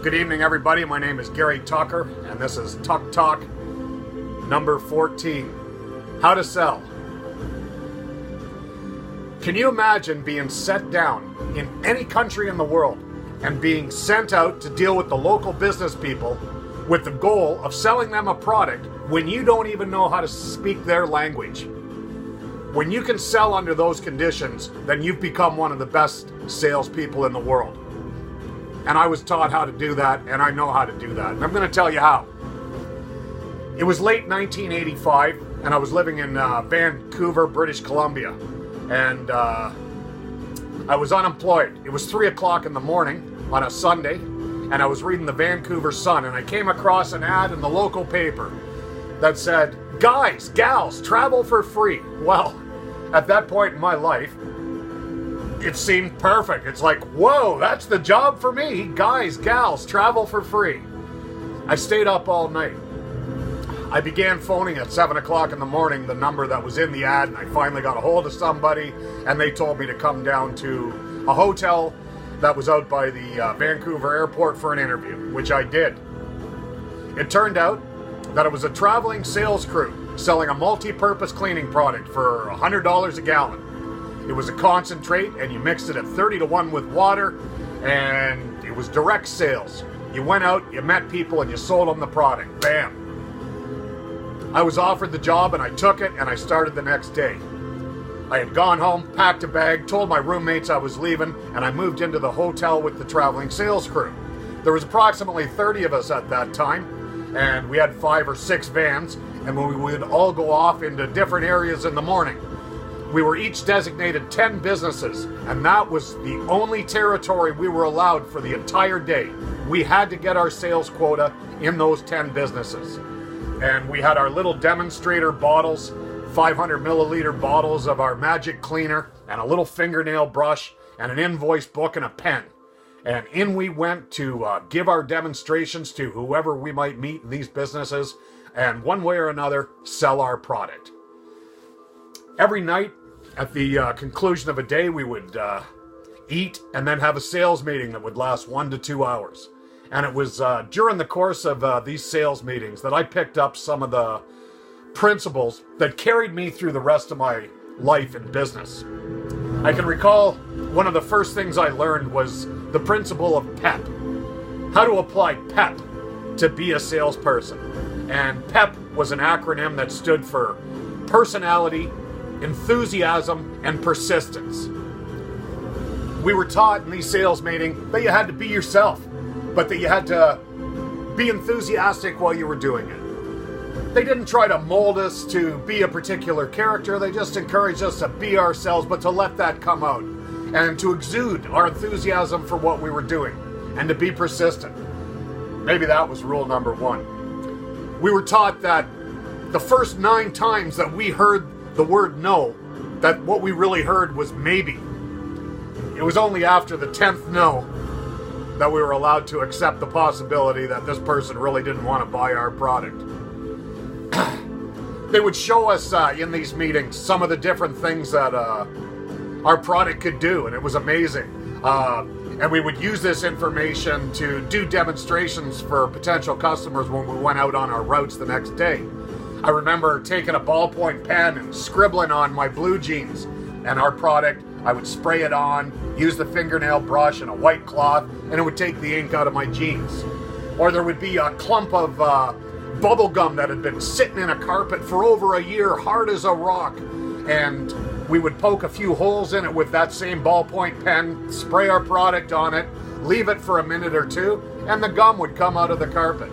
Good evening, everybody. My name is Gary Tucker, and this is Tuck Talk number 14. How to sell. Can you imagine being set down in any country in the world and being sent out to deal with the local business people with the goal of selling them a product when you don't even know how to speak their language? When you can sell under those conditions, then you've become one of the best salespeople in the world. And I was taught how to do that, and I know how to do that. And I'm going to tell you how. It was late 1985, and I was living in Vancouver, British Columbia. And I was unemployed. It was 3 o'clock in the morning on a Sunday, and I was reading the Vancouver Sun, and I came across an ad in the local paper that said, "Guys, gals, travel for free." Well, at that point in my life, it seemed perfect. It's like, whoa, that's the job for me. Guys, gals, travel for free. I stayed up all night. I began phoning at 7 o'clock in the morning the number that was in the ad, and I finally got a hold of somebody, and they told me to come down to a hotel that was out by the Vancouver airport for an interview, which I did. It turned out that it was a traveling sales crew selling a multi-purpose cleaning product for $100 a gallon. It was a concentrate, and you mixed it at 30-to-1 with water, and it was direct sales. You went out, you met people, and you sold them the product. Bam. I was offered the job, and I took it, and I started the next day. I had gone home, packed a bag, told my roommates I was leaving, and I moved into the hotel with the traveling sales crew. There was approximately 30 of us at that time, and we had 5 or 6 vans, and we would all go off into different areas in the morning. We were each designated 10 businesses, and that was the only territory we were allowed for the entire day. We had to get our sales quota in those 10 businesses. And we had our little demonstrator bottles, 500 milliliter bottles of our magic cleaner, and a little fingernail brush, and an invoice book and a pen. And in we went to give our demonstrations to whoever we might meet in these businesses, and one way or another, sell our product. Every night, at the conclusion of a day, we would eat and then have a sales meeting that would last 1 to 2 hours. And it was during the course of these sales meetings that I picked up some of the principles that carried me through the rest of my life in business. I can recall one of the first things I learned was the principle of PEP. How to apply PEP to be a salesperson. And PEP was an acronym that stood for personality, enthusiasm, and persistence. We were taught in these sales meetings that you had to be yourself, but that you had to be enthusiastic while you were doing it. They didn't try to mold us to be a particular character. They just encouraged us to be ourselves, but to let that come out and to exude our enthusiasm for what we were doing and to be persistent. Maybe that was rule number 1. We were taught that the first 9 times that we heard the word no, that what we really heard was maybe. It was only after the 10th no that we were allowed to accept the possibility that this person really didn't want to buy our product. They would show us in these meetings some of the different things that our product could do, and it was amazing. And we would use this information to do demonstrations for potential customers when we went out on our routes the next day. I remember taking a ballpoint pen and scribbling on my blue jeans and our product. I would spray it on, use the fingernail brush and a white cloth, and it would take the ink out of my jeans. Or there would be a clump of bubble gum that had been sitting in a carpet for over a year, hard as a rock. And we would poke a few holes in it with that same ballpoint pen, spray our product on it, leave it for a minute or two, and the gum would come out of the carpet.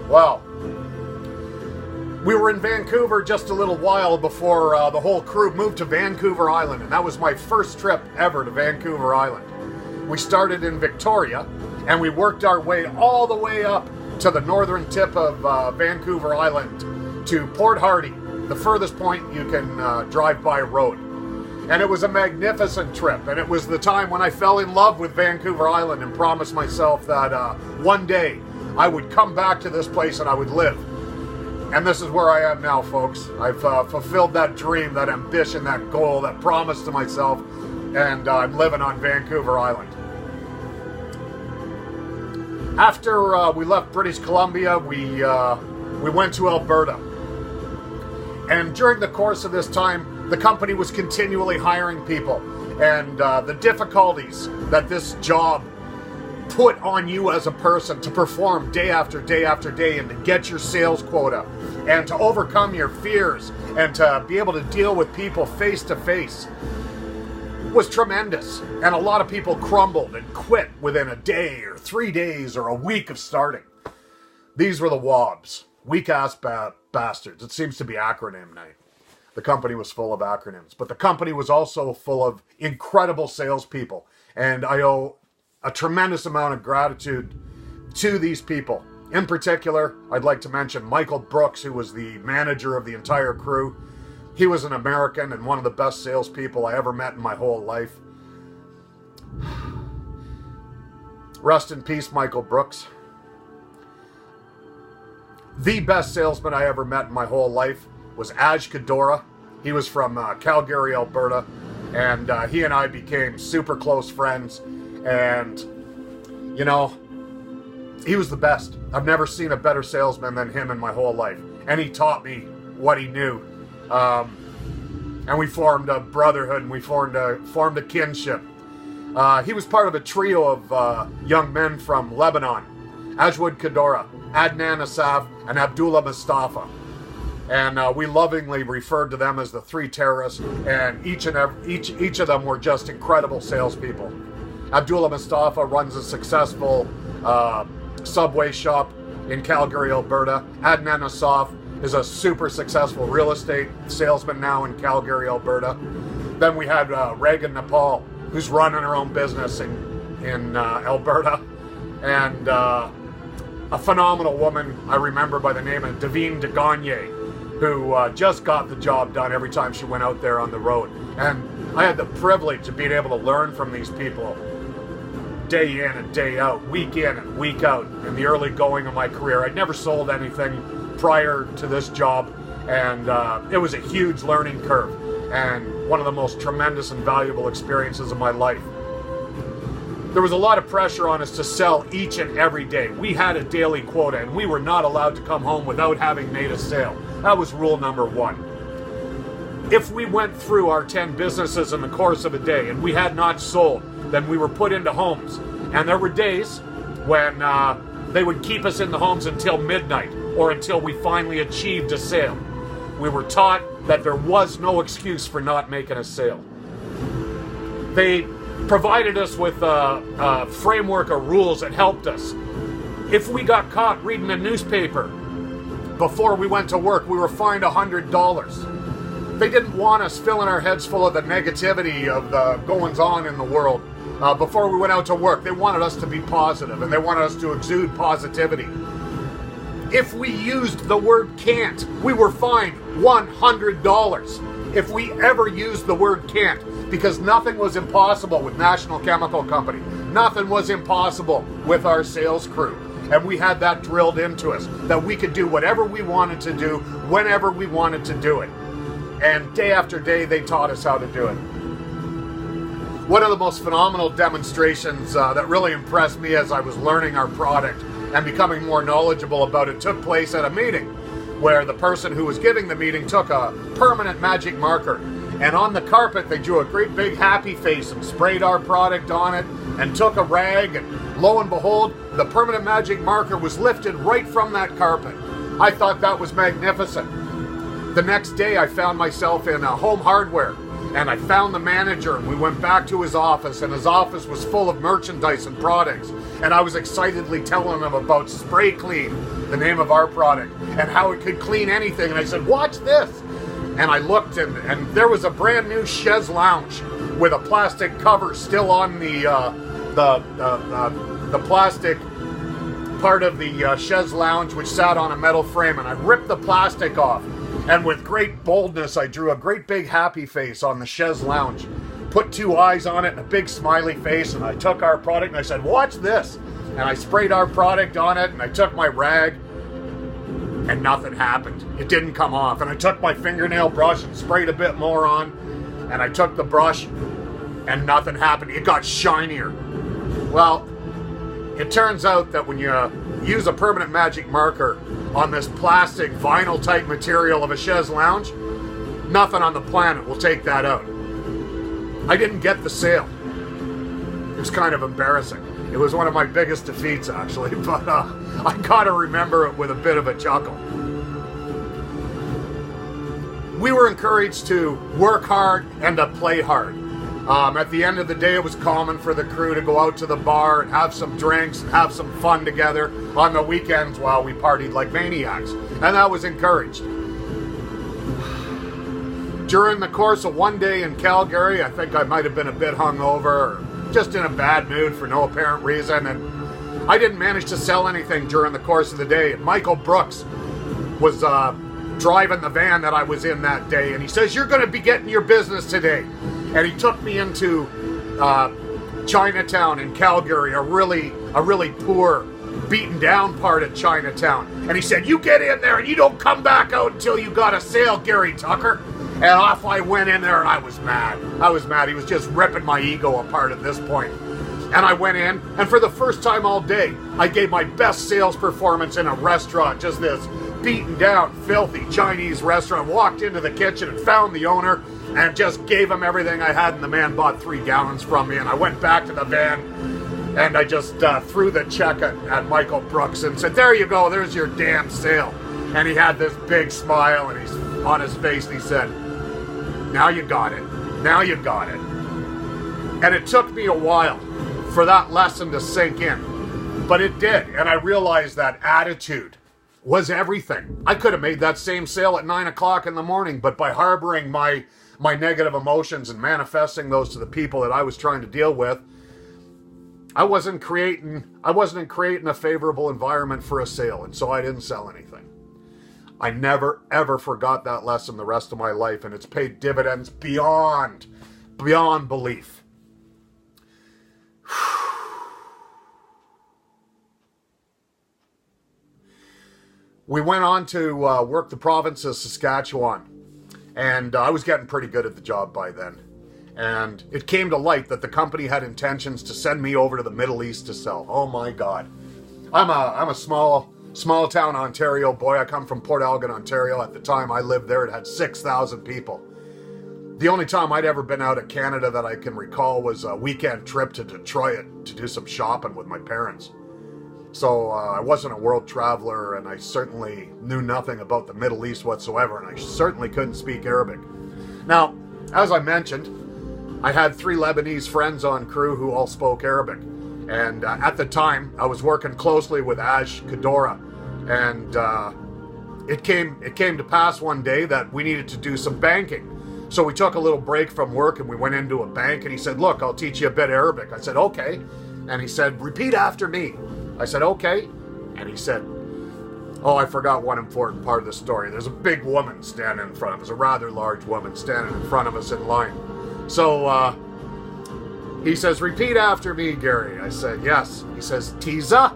Well, we were in Vancouver just a little while before the whole crew moved to Vancouver Island, and that was my first trip ever to Vancouver Island. We started in Victoria, and we worked our way all the way up to the northern tip of Vancouver Island to Port Hardy, the furthest point you can drive by road. And it was a magnificent trip, and it was the time when I fell in love with Vancouver Island and promised myself that one day I would come back to this place and I would live. And this is where I am now, folks. I've fulfilled that dream, that ambition, that goal, that promise to myself, and I'm living on Vancouver Island. After we left British Columbia, we went to Alberta. And during the course of this time, the company was continually hiring people. And the difficulties that this job put on you as a person to perform day after day after day and to get your sales quota and to overcome your fears and to be able to deal with people face to face was tremendous. And a lot of people crumbled and quit within a day or 3 days or a week of starting. These were the WOBs. Weak-ass bastards. It seems to be acronym night. The company was full of acronyms. But the company was also full of incredible salespeople. And I owe a tremendous amount of gratitude to these people. In particular, I'd like to mention Michael Brooks, who was the manager of the entire crew. He was an American and one of the best salespeople I ever met in my whole life. Rest in peace, Michael Brooks. The best salesman I ever met in my whole life was Aj Kadora. He was from Calgary, Alberta, and he and I became super close friends. And, you know, he was the best. I've never seen a better salesman than him in my whole life. And he taught me what he knew. And we formed a brotherhood, and we formed a kinship. He was part of a trio of young men from Lebanon. Ajwad Kadora, Adnan Asaf, and Abdullah Mustafa. And we lovingly referred to them as the three terrorists, and each of them were just incredible salespeople. Abdullah Mustafa runs a successful Subway shop in Calgary, Alberta. Adnan Asaf is a super successful real estate salesman now in Calgary, Alberta. Then we had Reagan Nepal, who's running her own business in Alberta. And a phenomenal woman I remember by the name of Davine de Gagne, who just got the job done every time she went out there on the road. And I had the privilege of being able to learn from these people day in and day out, week in and week out in the early going of my career. I'd never sold anything prior to this job, and it was a huge learning curve and one of the most tremendous and valuable experiences of my life. There was a lot of pressure on us to sell each and every day. We had a daily quota, and we were not allowed to come home without having made a sale. That was rule number one. If we went through our 10 businesses in the course of a day and we had not sold, then we were put into homes. And there were days when they would keep us in the homes until midnight or until we finally achieved a sale. We were taught that there was no excuse for not making a sale. They provided us with a framework of rules that helped us. If we got caught reading a newspaper before we went to work, we were fined $100. They didn't want us filling our heads full of the negativity of the goings-on in the world before we went out to work. They wanted us to be positive, and they wanted us to exude positivity. If we used the word can't, we were fined $100. If we ever used the word can't, because nothing was impossible with National Chemical Company. Nothing was impossible with our sales crew. And we had that drilled into us, that we could do whatever we wanted to do, whenever we wanted to do it. And day after day, they taught us how to do it. One of the most phenomenal demonstrations that really impressed me as I was learning our product and becoming more knowledgeable about it took place at a meeting where the person who was giving the meeting took a permanent magic marker, and on the carpet they drew a great big happy face and sprayed our product on it and took a rag, and lo and behold, the permanent magic marker was lifted right from that carpet. I thought that was magnificent. The next day I found myself in Home Hardware, and I found the manager, and we went back to his office, and his office was full of merchandise and products, and I was excitedly telling him about Spray Clean, the name of our product, and how it could clean anything. And I said, watch this. And I looked, and there was a brand new chaise lounge with a plastic cover still on the plastic part of the chaise lounge, which sat on a metal frame. And I ripped the plastic off, and with great boldness I drew a great big happy face on the chaise lounge, put two eyes on it and a big smiley face, and I took our product and I said, watch this. And I sprayed our product on it, and I took my rag, and nothing happened. It didn't come off. And I took my fingernail brush and sprayed a bit more on, and I took the brush, and nothing happened. It got shinier. Well, it turns out that when you use a permanent magic marker on this plastic vinyl type material of a chaise lounge, nothing on the planet will take that out. I didn't get the sale. It was kind of embarrassing. It was one of my biggest defeats, actually, but I gotta remember it with a bit of a chuckle. We were encouraged to work hard and to play hard. At the end of the day, it was common for the crew to go out to the bar and have some drinks and have some fun together. On the weekends, while we partied like maniacs, and that was encouraged. During the course of one day in Calgary, I think I might have been a bit hungover or just in a bad mood for no apparent reason, and I didn't manage to sell anything during the course of the day. And Michael Brooks was driving the van that I was in that day, and he says, "You're going to be getting your business today." And he took me into Chinatown in Calgary, a really poor, beaten down part of Chinatown. And he said, "You get in there and you don't come back out until you got a sale, Gary Tucker." And off I went in there, and I was mad. He was just ripping my ego apart at this point. And I went in, and for the first time all day, I gave my best sales performance in a restaurant, just this beaten down, filthy Chinese restaurant. Walked into the kitchen and found the owner, and just gave him everything I had, and the man bought 3 gallons from me. And I went back to the van, and I just threw the check at Michael Brooks and said, "There you go, there's your damn sale." And he had this big smile and he's on his face, and he said, "Now you got it. Now you got it." And it took me a while for that lesson to sink in, but it did. And I realized that attitude was everything. I could have made that same sale at 9 o'clock in the morning, but by harboring my negative emotions and manifesting those to the people that I was trying to deal with, I wasn't creating a favorable environment for a sale, and so I didn't sell anything. I never, ever forgot that lesson the rest of my life, and it's paid dividends beyond belief. We went on to work the province of Saskatchewan, and I was getting pretty good at the job by then. And it came to light that the company had intentions to send me over to the Middle East to sell. Oh my God. I'm a small town Ontario boy. I come from Port Elgin, Ontario. At the time I lived there, it had 6,000 people. The only time I'd ever been out of Canada that I can recall was a weekend trip to Detroit to do some shopping with my parents. So I wasn't a world traveler, and I certainly knew nothing about the Middle East whatsoever, and I certainly couldn't speak Arabic. Now, as I mentioned, I had 3 Lebanese friends on crew who all spoke Arabic. And at the time, I was working closely with Aj Kadora. And it came to pass one day that we needed to do some banking. So we took a little break from work and we went into a bank, and he said, "Look, I'll teach you a bit of Arabic." I said, "Okay." And he said, "Repeat after me." I said, "Okay." And he said, oh, I forgot one important part of the story. There's a big woman standing in front of us, a rather large woman standing in front of us in line. So he says, "Repeat after me, Gary." I said, "Yes." He says, "Tiza."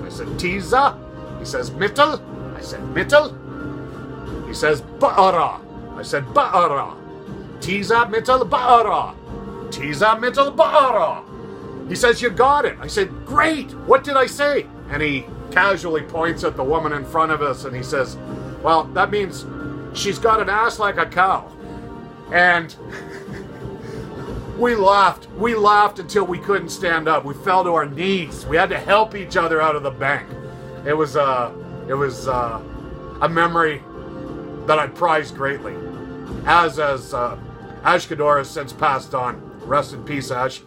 I said, "Tiza." He says, "Mittel." I said, "Mittel." He says, "Ba'ara." I said, "Ba'ara." "Tiza, mittel, ba'ara." "Tiza, mittel, ba'ara." He says, "You got it." I said, "Great. What did I say?" And he casually points at the woman in front of us and he says, "Well, that means she's got an ass like a cow." And we laughed until we couldn't stand up. We fell to our knees. We had to help each other out of the bank. It was a memory that I prize greatly. Ash Kadora has since passed on. Rest in peace, Ash.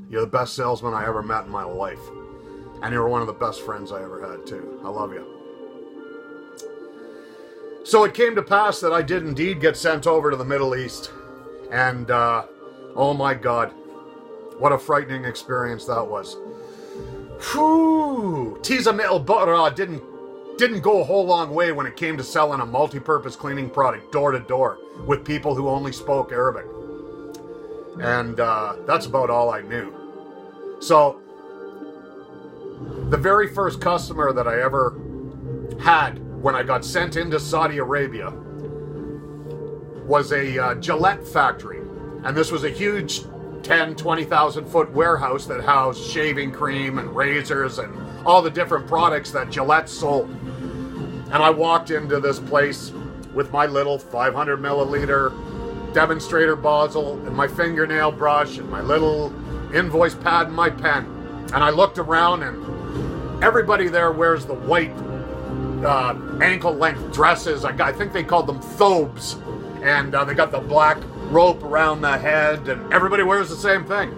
You're the best salesman I ever met in my life. And you were one of the best friends I ever had, too. I love you. So it came to pass that I did indeed get sent over to the Middle East. And, oh my God, what a frightening experience that was. Whew! Tiza Mittel Buttera didn't go a whole long way when it came to selling a multi-purpose cleaning product door to door with people who only spoke Arabic. And that's about all I knew. So, the very first customer that I ever had when I got sent into Saudi Arabia was a Gillette factory. And this was a huge 10, 20,000 foot warehouse that housed shaving cream and razors and all the different products that Gillette sold. And I walked into this place with my little 500 milliliter demonstrator bottle and my fingernail brush and my little invoice pad and my pen. And I looked around, and everybody there wears the white ankle-length dresses. I think they called them thobes. And they got the black rope around the head, and everybody wears the same thing.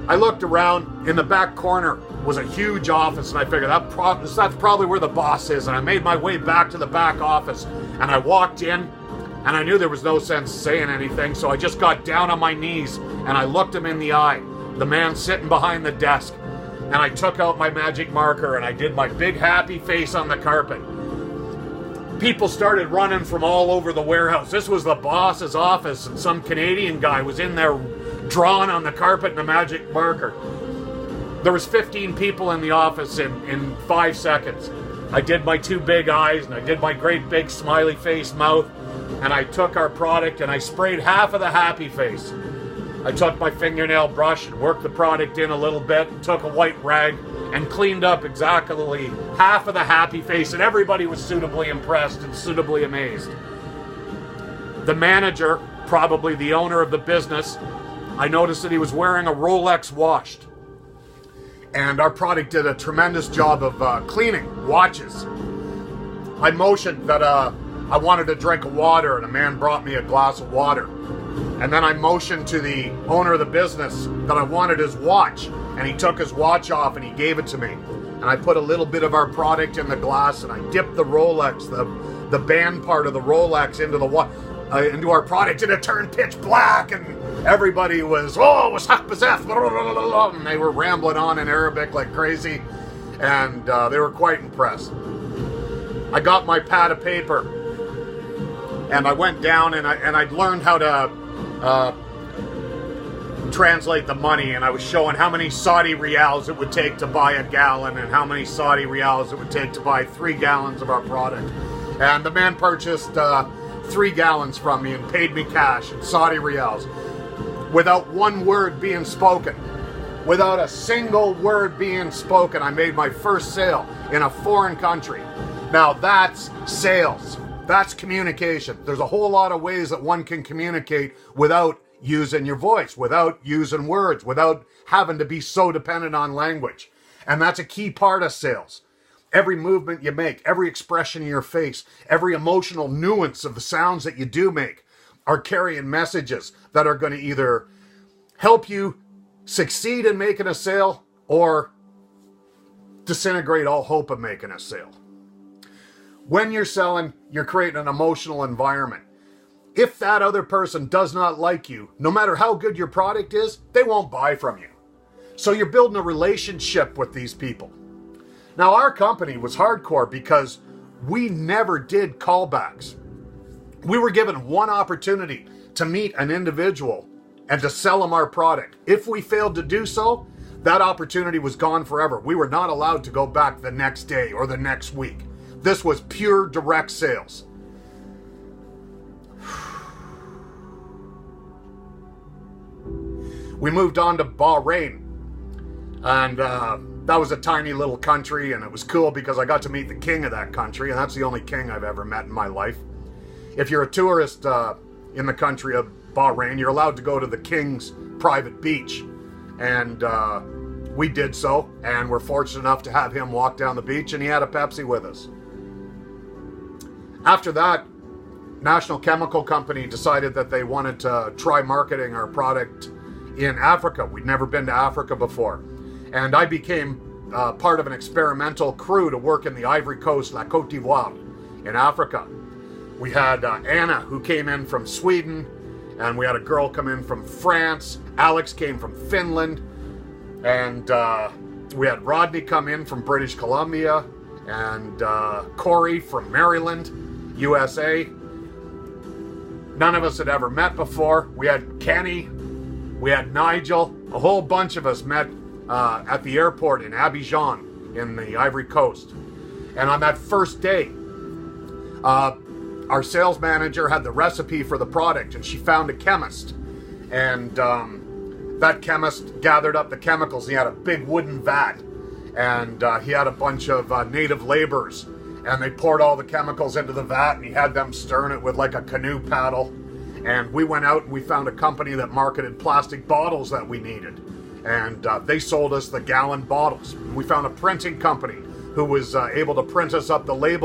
I looked around. In the back corner was a huge office, and I figured that's probably where the boss is. And I made my way back to the back office, and I walked in, and I knew there was no sense saying anything, so I just got down on my knees, and I looked him in the eye, the man sitting behind the desk, and I took out my magic marker, and I did my big happy face on the carpet. People started running from all over the warehouse. This was the boss's office, and some Canadian guy was in there drawing on the carpet in a magic marker. There was 15 people in the office in 5 seconds. I did my 2 big eyes, and I did my great big smiley face mouth, and I took our product and I sprayed half of the happy face. I took my fingernail brush and worked the product in a little bit, and took a white rag and cleaned up exactly half of the happy face, and everybody was suitably impressed and suitably amazed. The manager, probably the owner of the business, I noticed that he was wearing a Rolex watch. And our product did a tremendous job of cleaning watches. I motioned that I wanted a drink of water, and a man brought me a glass of water. And then I motioned to the owner of the business that I wanted his watch, and he took his watch off and he gave it to me. And I put a little bit of our product in the glass, and I dipped the Rolex, the band part of the Rolex, into our product, and it turned pitch black, and everybody was, oh, was and they were rambling on in Arabic like crazy, and they were quite impressed. I got my pad of paper, and I went down, and I'd learned how to translate the money, and I was showing how many Saudi riyals it would take to buy a gallon, and how many Saudi riyals it would take to buy 3 gallons of our product. And the man purchased 3 gallons from me and paid me cash in Saudi riyals without one word being spoken. Without a single word being spoken, I made my first sale in a foreign country. Now that's sales. That's communication. There's a whole lot of ways that one can communicate without using your voice, without using words, without having to be so dependent on language. And that's a key part of sales. Every movement you make, every expression in your face, every emotional nuance of the sounds that you do make are carrying messages that are going to either help you succeed in making a sale or disintegrate all hope of making a sale. When you're selling, you're creating an emotional environment. If that other person does not like you, no matter how good your product is, they won't buy from you. So you're building a relationship with these people. Now, our company was hardcore because we never did callbacks. We were given one opportunity to meet an individual and to sell them our product. If we failed to do so, that opportunity was gone forever. We were not allowed to go back the next day or the next week. This was pure direct sales. We moved on to Bahrain, and that was a tiny little country, and it was cool because I got to meet the king of that country, and that's the only king I've ever met in my life. If you're a tourist in the country of Bahrain, you're allowed to go to the king's private beach, and we did so, and we're fortunate enough to have him walk down the beach, and he had a Pepsi with us. After that, National Chemical Company decided that they wanted to try marketing our product in Africa. We'd never been to Africa before. And I became part of an experimental crew to work in the Ivory Coast, La Côte d'Ivoire, in Africa. We had Anna, who came in from Sweden, and we had a girl come in from France. Alex came from Finland, and we had Rodney come in from British Columbia, and Corey from Maryland, USA. None of us had ever met before. We had Kenny, we had Nigel, a whole bunch of us met at the airport in Abidjan in the Ivory Coast. And on that first day, our sales manager had the recipe for the product, and she found a chemist. And that chemist gathered up the chemicals. And he had a big wooden vat. And he had a bunch of native laborers. And they poured all the chemicals into the vat, and he had them stirring it with like a canoe paddle. And we went out and we found a company that marketed plastic bottles that we needed. And they sold us the gallon bottles. We found a printing company who was able to print us up the label